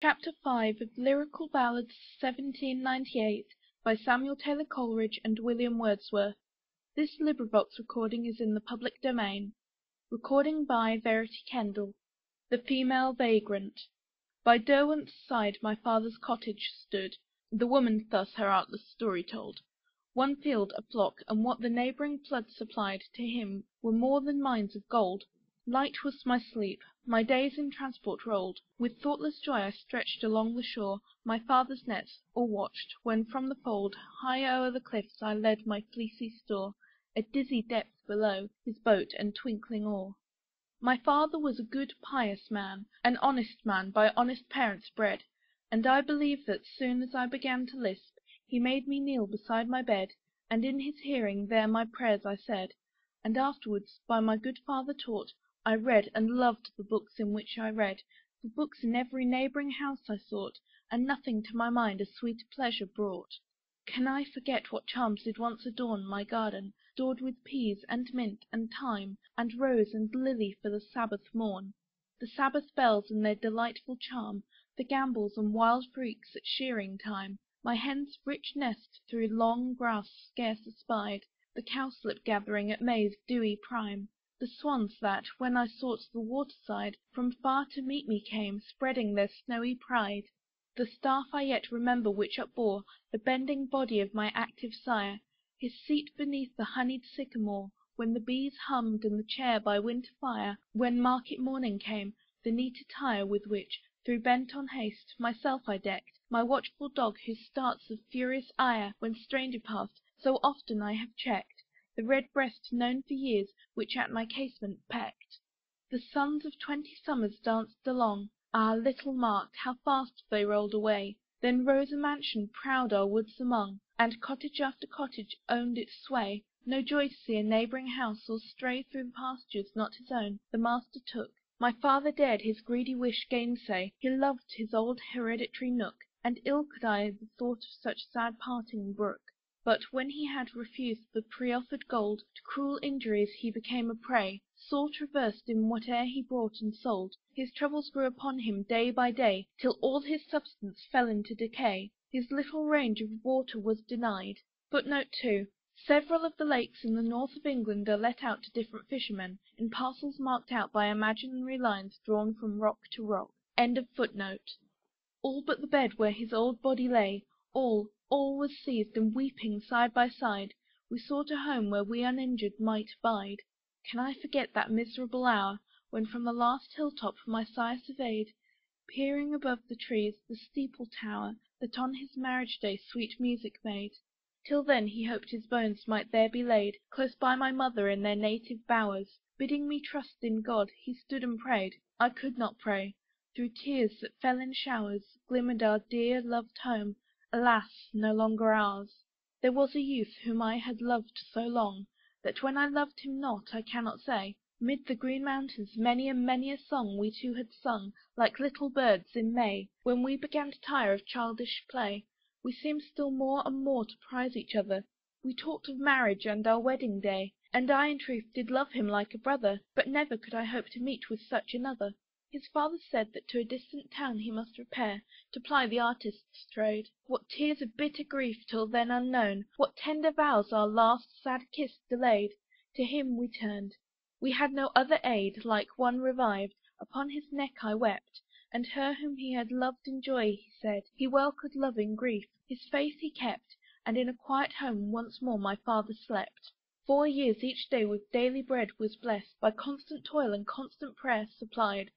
Chapter 5 of Lyrical Ballads 1798 by Samuel Taylor Coleridge and William Wordsworth. This recording is in the public domain. Verity Kendall. The Female Vagrant. By Derwent's side my father's cottage stood. The woman thus her artless story told. One field, a flock, and what the neighbouring flood supplied To him were more than mines of gold. Light was my sleep, my days in transport rolled. With thoughtless joy I stretched along the shore My father's nets, or watched, when from the fold High o'er the cliffs I led my fleecy store, A dizzy depth below, his boat and twinkling oar. My father was a good pious man, An honest man, by honest parents bred, And I believe that, soon as I began to lisp, He made me kneel beside my bed, And in his hearing there my prayers I said, And afterwards, by my good father taught, I read and loved the books in which I read, For books in every neighbouring house I sought, And nothing to my mind a sweeter pleasure brought. Can I forget what charms did once adorn My garden, stored with peas, and mint, and thyme, And rose and lily for the Sabbath morn? The Sabbath bells and their delightful charm, The gambols and wild freaks at shearing time, My hen's rich nest through long grass scarce espied, The cowslip gathering at May's dewy prime, The swans that, when I sought the water side, From far to meet me came, spreading their snowy pride. The staff I yet remember which upbore The bending body of my active sire, His seat beneath the honeyed sycamore, When the bees hummed, and the chair by winter fire, When market morning came, the neat attire With which, through bent on haste, myself I decked, My watchful dog, whose starts of furious ire, When stranger passed, so often I have checked, The red breast known for years, which at my casement pecked. The suns of 20 summers danced along, Ah, little marked how fast they rolled away, Then rose a mansion proud our woods among, And cottage after cottage owned its sway. No joy to see a neighbouring house, or stray Through pastures not his own, the master took. My father dared his greedy wish gainsay, He loved his old hereditary nook, And ill could I the thought of such sad parting brook. But when he had refused the pre-offered gold, To cruel injuries he became a prey, Sore traversed in whate'er he bought and sold. His troubles grew upon him day by day, Till all his substance fell into decay. His little range of water was denied. Footnote 2. Several of the lakes in the north of England are let out to different fishermen, in parcels marked out by imaginary lines drawn from rock to rock. End of footnote. All but the bed where his old body lay, all was seized, and weeping side by side, We sought a home where we uninjured might abide. Can I forget that miserable hour, When from the last hilltop my sire surveyed, Peering above the trees, the steeple tower, That on his marriage day sweet music made? Till then he hoped his bones might there be laid, Close by my mother in their native bowers. Bidding me trust in God, he stood and prayed. I could not pray. Through tears that fell in showers, Glimmered our dear loved home, alas, no longer ours. There was a youth whom I had loved so long, That when I loved him not, I cannot say. Mid the green mountains many a song We two had sung, like little birds in May. When we began to tire of childish play, We seemed still more and more to prize each other. We talked of marriage and our wedding day, And I in truth did love him like a brother, But never could I hope to meet with such another. His father said that to a distant town he must repair, To ply the artist's trade. What tears of bitter grief till then unknown, What tender vows our last sad kiss delayed. To him we turned. We had no other aid, like one revived, Upon his neck I wept, and her whom he had loved in joy, he said, he well could love in grief. His faith he kept, and in a quiet home once more my father slept. 4 years each day with daily bread was blessed, By constant toil and constant prayer supplied.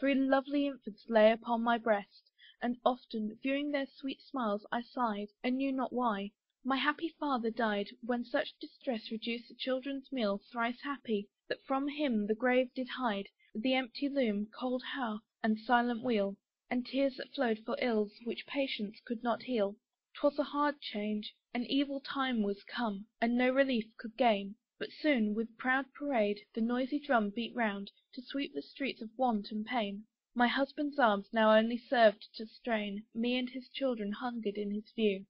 3 lovely infants lay upon my breast, And often, viewing their sweet smiles, I sighed, and knew not why. My happy father died, when such distress Reduced a children's meal, thrice happy, That from him the grave did hide, The empty loom, cold hearth, and silent wheel, And tears that flowed for ills which patience could not heal. 'Twas a hard change, an evil time was come, And no relief could gain. But soon, with proud parade, the noisy drum beat round, To sweep the streets of want and pain. My husband's arms now only served to strain Me and his children hungered in his view.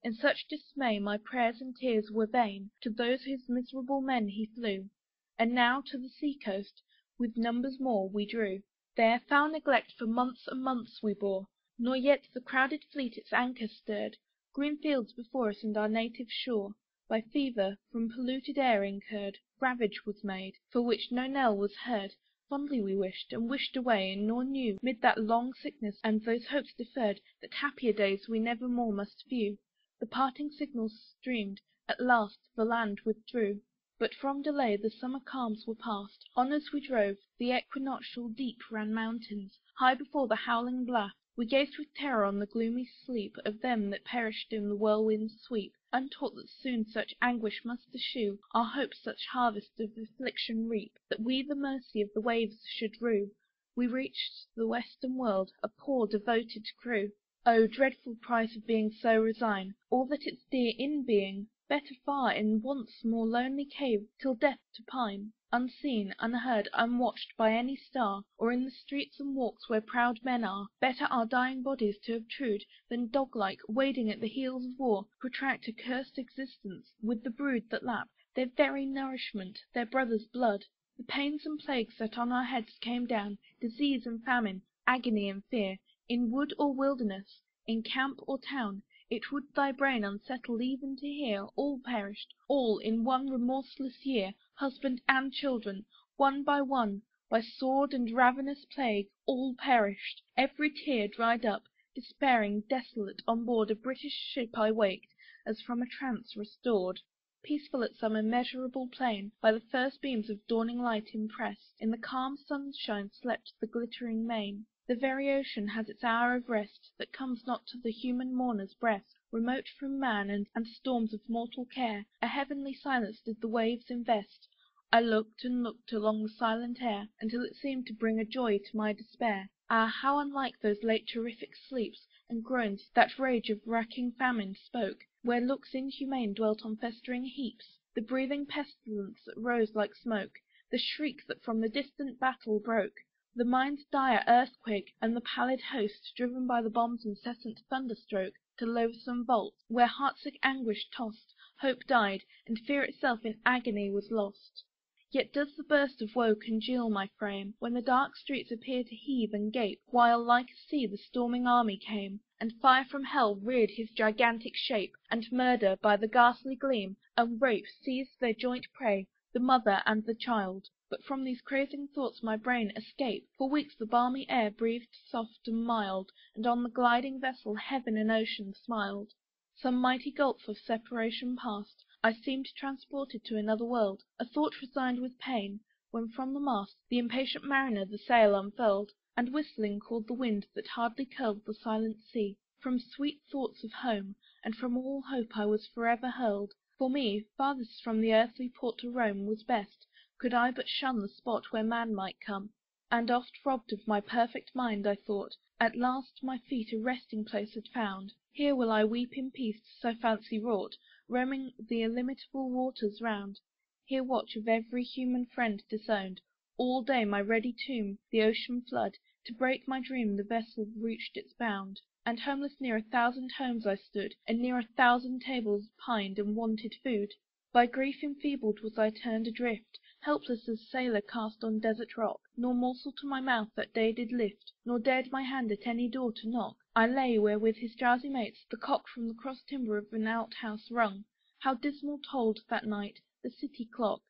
In such dismay my prayers and tears were vain, To those whose miserable men he flew. And now to the sea coast, with numbers more, we drew. There foul neglect for months and months we bore, Nor yet the crowded fleet its anchor stirred. Green fields before us and our native shore, By fever, from polluted air incurred, Ravage was made, for which no knell was heard. Fondly we wished, and wished away, nor knew, 'Mid that long sickness and those hopes deferred, That happier days we never more must view. The parting signals streamed, at last the land withdrew. But from delay the summer calms were past. On as we drove, the equinoctial deep Ran mountains, high before the howling blast. We gazed with terror on the gloomy sleep Of them that perished in the whirlwind's sweep, Untaught that soon such anguish must ensue, Our hopes such harvest of affliction reap, That we the mercy of the waves should rue. We reached the western world, a poor devoted crew. Oh, dreadful price of being so resigned, All that is dear in being, better far In want's more lonely cave, till death to pine, Unseen, unheard, unwatched by any star, Or in the streets and walks where proud men are. Better our dying bodies to obtrude, Than dog-like, wading at the heels of war, Protract a cursed existence, with the brood That lap, their very nourishment, their brother's blood. The pains and plagues that on our heads came down, Disease and famine, agony and fear, In wood or wilderness, in camp or town, It would thy brain unsettle even to hear. All perished, all in one remorseless year, Husband and children, one by sword and ravenous plague, all perished. Every tear dried up, despairing, desolate, on board a British ship I waked, as from a trance restored. Peaceful at some immeasurable plain, By the first beams of dawning light impressed, In the calm sunshine slept the glittering main. The very ocean has its hour of rest, That comes not to the human mourner's breast. Remote from man and storms of mortal care, A heavenly silence did the waves invest. I looked and looked along the silent air, Until it seemed to bring a joy to my despair. Ah, how unlike those late terrific sleeps And groans, that rage of racking famine spoke, Where looks inhumane dwelt on festering heaps, The breathing pestilence that rose like smoke, The shriek that from the distant battle broke, The mind's dire earthquake, and the pallid host Driven by the bomb's incessant thunderstroke To loathsome vaults, where heartsick anguish tossed, Hope died, and fear itself in agony was lost. Yet does the burst of woe congeal my frame, When the dark streets appear to heave and gape, While like a sea the storming army came, And fire from hell reared his gigantic shape, And murder, by the ghastly gleam, and rape Seized their joint prey, the mother and the child. But from these crazing thoughts my brain escape. For weeks the balmy air breathed soft and mild, And on the gliding vessel heaven and ocean smiled. Some mighty gulf of separation past, I seemed transported to another world. A thought resigned with pain, when from the mast The impatient mariner the sail unfurled, And whistling called the wind that hardly curled The silent sea. From sweet thoughts of home, And from all hope I was forever hurled. For me, farthest from the earthly port to roam Was best, could I but shun the spot where man might come. And oft robbed of my perfect mind, I thought, At last my feet a resting place had found. Here will I weep in peace, so fancy wrought, Roaming the illimitable waters round. Here watch of every human friend disowned. All day my ready tomb, the ocean flood. To break my dream the vessel reached its bound. And homeless near 1,000 homes I stood, And near 1,000 tables pined and wanted food. By grief enfeebled was I turned adrift, Helpless as sailor cast on desert rock, Nor morsel to my mouth that day did lift, Nor dared my hand at any door to knock. I lay where with his drowsy mates the cock From the cross timber of an outhouse rung. How dismal tolled, that night, the city clock!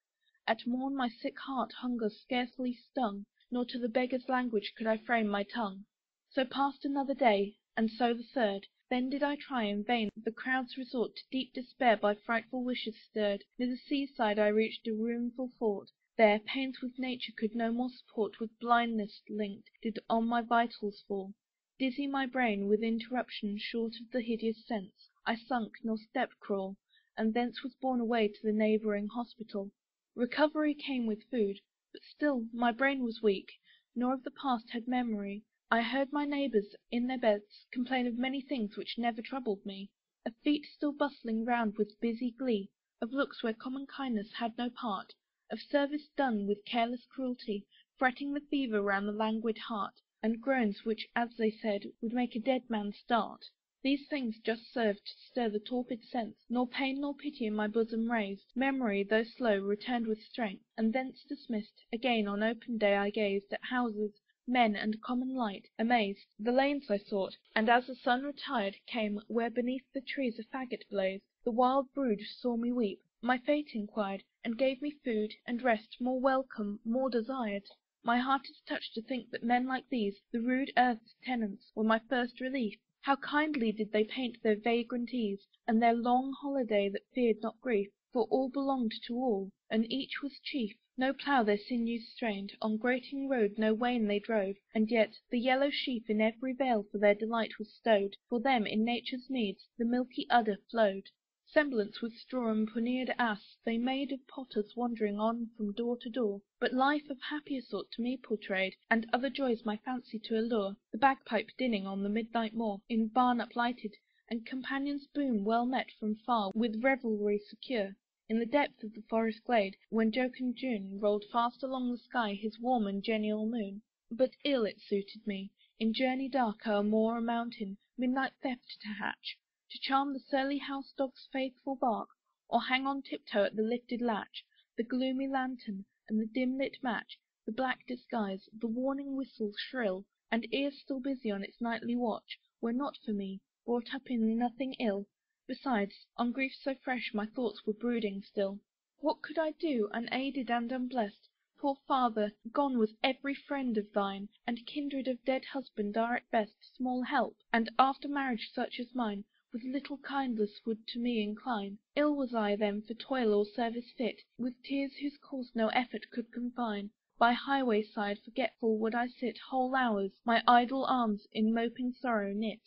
At morn my sick heart hunger scarcely stung, Nor to the beggar's language could I frame my tongue. So passed another day, and so the third. Then did I try in vain the crowd's resort, To deep despair by frightful wishes stirred. Near the sea side I reached a ruinful fort. There, pains with nature could no more support, With blindness linked, did on my vitals fall. Dizzy my brain, with interruption short Of the hideous sense, I sunk, nor stepped crawl, And thence was borne away to the neighbouring hospital. Recovery came with food, but still my brain was weak, Nor of the past had memory. I heard my neighbours, in their beds, complain Of many things which never troubled me. Of feet still bustling round with busy glee, Of looks where common kindness had no part, Of service done with careless cruelty, Fretting the fever round the languid heart, And groans which, as they said, would make a dead man start. These things just served to stir the torpid sense, nor pain nor pity in my bosom raised. Memory, though slow, returned with strength, and thence dismissed, again on open day I gazed at houses, men, and common light, amazed. The lanes I sought, and as the sun retired, came where beneath the trees a faggot blazed. The wild brood saw me weep, my fate inquired, and gave me food and rest more welcome, more desired. My heart is touched to think that men like these, the rude earth's tenants, were my first relief. How kindly did they paint their vagrant ease, and their long holiday that feared not grief, for all belonged to all, and each was chief. No plough their sinews strained, on grating road no wain they drove, and yet the yellow sheaf in every vale for their delight was stowed. For them in nature's meads the milky udder flowed. Semblance with straw and punnered ass they made of potters wandering on from door to door, but life of happier sort to me portrayed, and other joys my fancy to allure. The bagpipe dinning on the midnight moor, in barn uplighted, and companions' boom well met from far, with revelry secure. In the depth of the forest glade, when jocund June rolled fast along the sky his warm and genial moon. But ill it suited me, in journey dark o'er moor or mountain, midnight theft to hatch, to charm the surly house dog's faithful bark, or hang on tiptoe at the lifted latch. The gloomy lantern, and the dim lit match, the black disguise, the warning whistle shrill, and ears still busy on its nightly watch, were not for me, brought up in nothing ill. Besides, on grief so fresh my thoughts were brooding still. What could I do, unaided and unblest? Poor father, gone was every friend of thine, and kindred of dead husband are at best small help, and after marriage such as mine, with little kindness would to me incline. Ill was I then for toil or service fit, with tears whose course no effort could confine. By highway side forgetful would I sit whole hours, my idle arms in moping sorrow knit.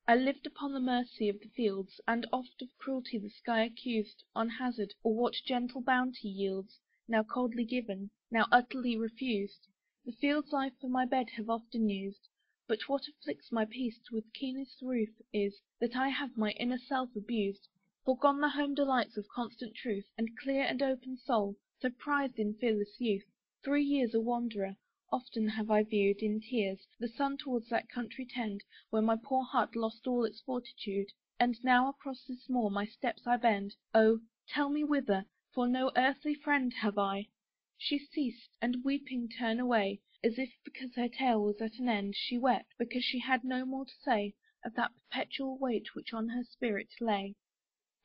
I lived upon the mercy of the fields, and oft of cruelty the sky accused, on hazard, or what gentle bounty yields, now coldly given, now utterly refused. The fields I for my bed have often used, but what afflicts my peace with keenest ruth is, that I have my inner self abused. Forgone the home delights of constant truth, and clear and open soul, so prized in fearless youth. 3 years a wanderer, often have I viewed, in tears, the sun towards that country tend, where my poor heart lost all its fortitude. And now across this moor my steps I bend. Oh, tell me whither, for no earthly friend have I. She ceased, and weeping turned away, as if because her tale was at an end. She wept, because she had no more to say of that perpetual weight which on her spirit lay.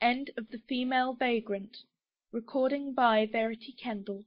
End of The Female Vagrant. Recording by Verity Kendall.